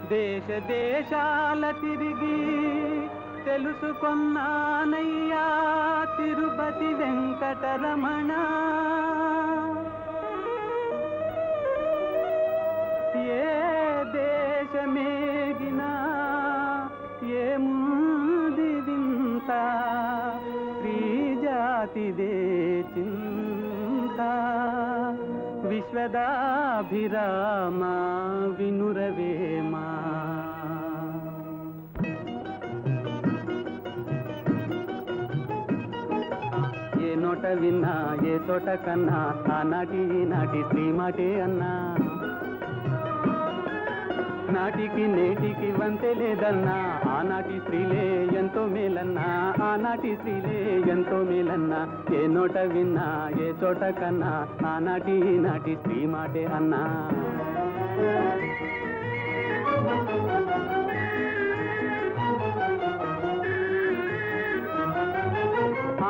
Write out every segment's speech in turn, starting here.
దేశ దేశాల తిరిగి తెలుసుకొన్నానయ్యా తిరుపతి వెంకటరమణ. ఏ దేశమేగినా ఏముంది వింత, స్త్రీ జాతిదే చింత. విశ్వదాభిరామ వినురవేమా. ఏ నోట విన్నా ఏ చోట కన్నా ఆనాటి నాటి స్త్రీ మాటే అన్నా. నాటికి నేటికి వంతే లేదన్నా ఆనాటి స్త్రీలే ఎంతో మేలన్నా. ఆనాటి స్త్రీలే ఎంతో మేలన్నా. ఏ నోట విన్నా ఏ చోట కన్నా ఆనాటి నాటి స్త్రీ మాటే అన్నా.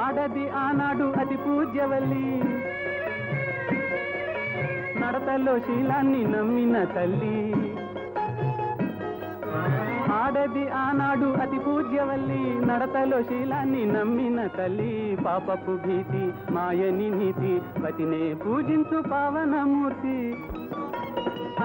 ఆడది ఆనాడు అతి పూజ్యవల్లి, నడతల్లో శీలాన్ని నమ్మిన తల్లి. ఆడది ఆనాడు అతి పూజ్యవల్లి, నడతలో శీలాన్ని నమ్మిన తల్లి. పాపపు భీతి మాయని నీతి పతినే పూజించు పావనమూర్తి.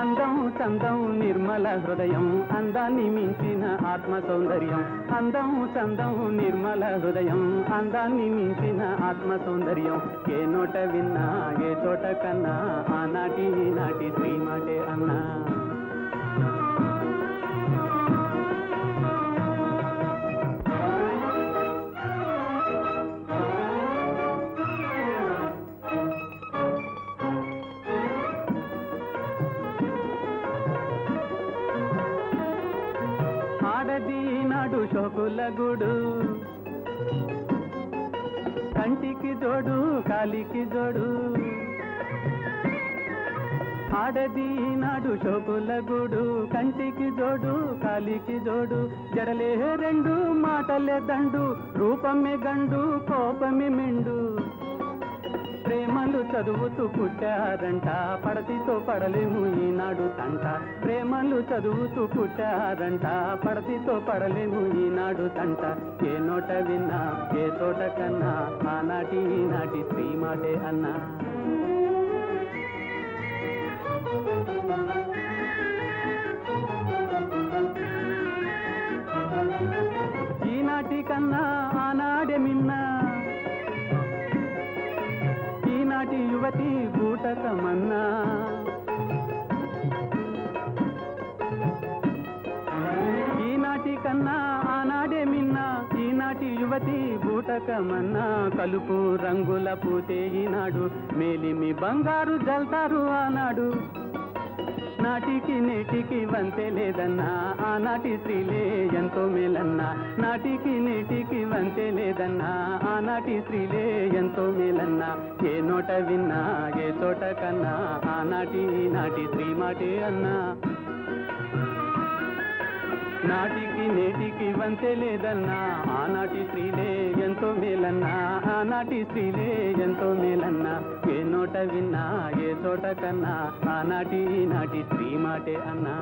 అందం చందం నిర్మల హృదయం అందాన్ని మించిన ఆత్మ సౌందర్యం. అందం చందం నిర్మల హృదయం అందాన్ని మించిన ఆత్మ సౌందర్యం. ఏ నోట విన్నా ఏ చోట కన్నా ఆనాటి నాటి స్త్రీ మాటే అన్నా. ఆడది నాడు శోకుల గుడు, కంటికి జోడు కాలికి జోడు. ఆడది నాడు శోకుల గుడు, కంటికి జోడు కాలికి జోడు. జడలే రెండు మాటలే దండు, రూపమే గండు కోపమే మెండు. ప్రేమలు చదువుతూ పుట్టారంట పడతితో పడలేము ఈనాడు తంట. ప్రేమలు చదువుతూ పుట్టారంట పడతితో పడలేము ఈనాడు తంట. ఏ నోట విన్నా ఏ చోట కన్నా ఆనాటి నాటి స్త్రీ మాటే అన్నా. ఈనాటి కన్నా ఆనాడే మిన్నా, ఈనాటి యువతి బూటకమన్నా. ఈనాటి కన్నా ఆనాడే మిన్నా, ఈనాటి యువతి బూటకమన్నా. కలుపు రంగుల పూతే ఈనాడు, మేలిమి బంగారు జల్తారు ఆనాడు. నాటికి నేటికి వంతే లేదన్నా ఆనాటి స్త్రీలే ఎంతో మేలన్నా. నాటికి నేటికి వంతే లేదన్నా ఆనాటి స్త్రీలే ఎంతో మేలన్నా. ఏ నోట విన్నా ఏ చోట కన్నా ఆనాటి నాటి స్త్రీ మాటే అన్నా. నాటికి నేటికి వంతే లేదన్నా ఆనాటి స్త్రీలే ఎంతో మేలన్నా. ఆనాటి స్త్రీలే ఎంతో మేలన్నా. ఏ నోట విన్నా ఏ చోట కన్నా ఆనాటి నాటి స్త్రీ మాటే అన్నా.